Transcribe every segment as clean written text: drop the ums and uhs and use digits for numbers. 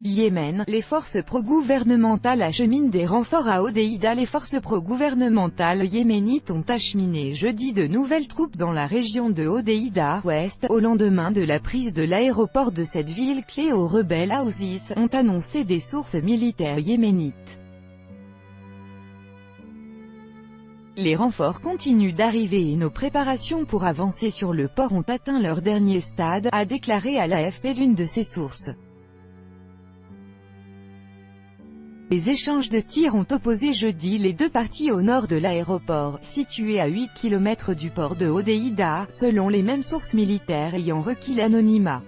Yémen, les forces pro-gouvernementales acheminent des renforts à Hodeïda. Les forces pro-gouvernementales yéménites ont acheminé jeudi de nouvelles troupes dans la région de Hodeïda, ouest, au lendemain de la prise de l'aéroport de cette ville clé aux rebelles Houthis, ont annoncé des sources militaires yéménites. Les renforts continuent d'arriver et nos préparations pour avancer sur le port ont atteint leur dernier stade, a déclaré à l'AFP l'une de ses sources. Les échanges de tirs ont opposé jeudi les deux parties au nord de l'aéroport, situé à 8 km du port de Hodeïda, selon les mêmes sources militaires ayant requis l'anonymat.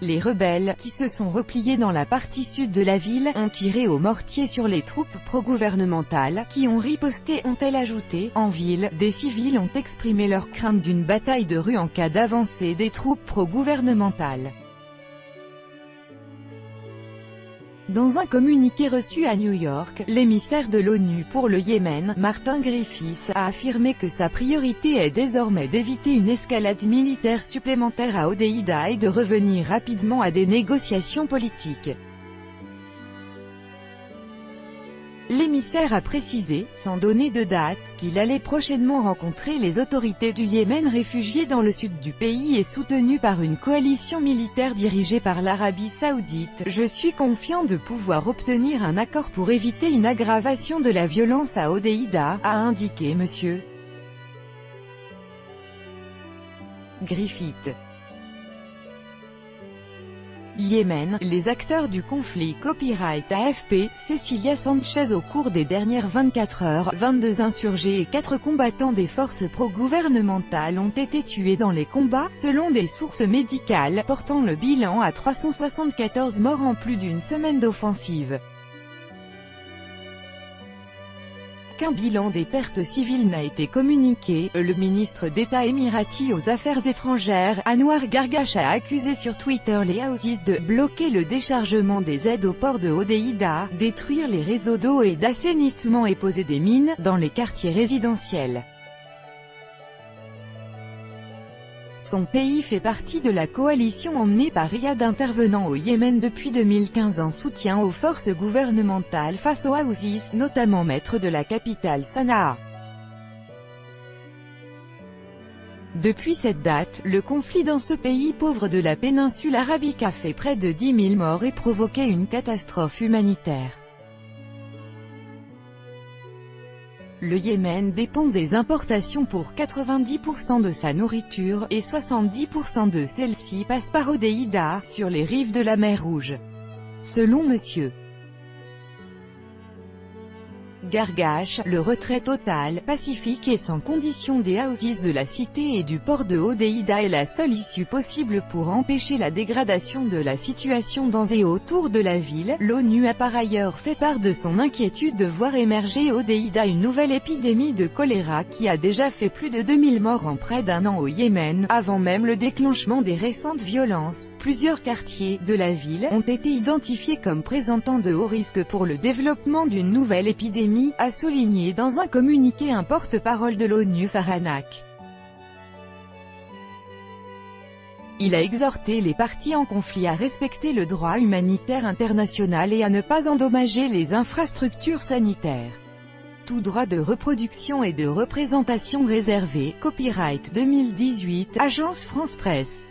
Les rebelles, qui se sont repliés dans la partie sud de la ville, ont tiré au mortier sur les troupes pro-gouvernementales, qui ont riposté, ont-elles ajouté. En ville, des civils ont exprimé leur crainte d'une bataille de rue en cas d'avancée des troupes pro-gouvernementales. Dans un communiqué reçu à New York, l'émissaire de l'ONU pour le Yémen, Martin Griffiths, a affirmé que sa priorité est désormais d'éviter une escalade militaire supplémentaire à Hodeïda et de revenir rapidement à des négociations politiques. L'émissaire a précisé, sans donner de date, qu'il allait prochainement rencontrer les autorités du Yémen réfugié dans le sud du pays et soutenu par une coalition militaire dirigée par l'Arabie Saoudite. Je suis confiant de pouvoir obtenir un accord pour éviter une aggravation de la violence à Hodeïda, a indiqué M. Griffiths. Yémen, les acteurs du conflit. Copyright AFP, Cecilia Sanchez. Au cours des dernières 24 heures, 22 insurgés et 4 combattants des forces pro-gouvernementales ont été tués dans les combats, selon des sources médicales, portant le bilan à 374 morts en plus d'une semaine d'offensive. Qu'un bilan des pertes civiles n'a été communiqué, le ministre d'État émirati aux Affaires étrangères, Anwar Gargash, a accusé sur Twitter les Houthis de « bloquer le déchargement des aides au port de Hodeïda, détruire les réseaux d'eau et d'assainissement et poser des mines dans les quartiers résidentiels ». Son pays fait partie de la coalition emmenée par Riyad intervenant au Yémen depuis 2015 en soutien aux forces gouvernementales face aux Houthis, notamment maîtres de la capitale Sanaa. Depuis cette date, le conflit dans ce pays pauvre de la péninsule arabique a fait près de 10 000 morts et provoqué une catastrophe humanitaire. Le Yémen dépend des importations pour 90% de sa nourriture, et 70% de celle-ci passe par Hodeïda, sur les rives de la mer Rouge. Selon M. Gargash, le retrait total, pacifique et sans condition des Houthis de la cité et du port de Hodeïda est la seule issue possible pour empêcher la dégradation de la situation dans et autour de la ville. L'ONU a par ailleurs fait part de son inquiétude de voir émerger à Hodeïda une nouvelle épidémie de choléra qui a déjà fait plus de 2000 morts en près d'un an au Yémen, avant même le déclenchement des récentes violences. Plusieurs quartiers de la ville ont été identifiés comme présentant de hauts risques pour le développement d'une nouvelle épidémie, a souligné dans un communiqué un porte-parole de l'ONU Farhanak. Il a exhorté les parties en conflit à respecter le droit humanitaire international et à ne pas endommager les infrastructures sanitaires. Tout droit de reproduction et de représentation réservé. Copyright 2018, Agence France Presse.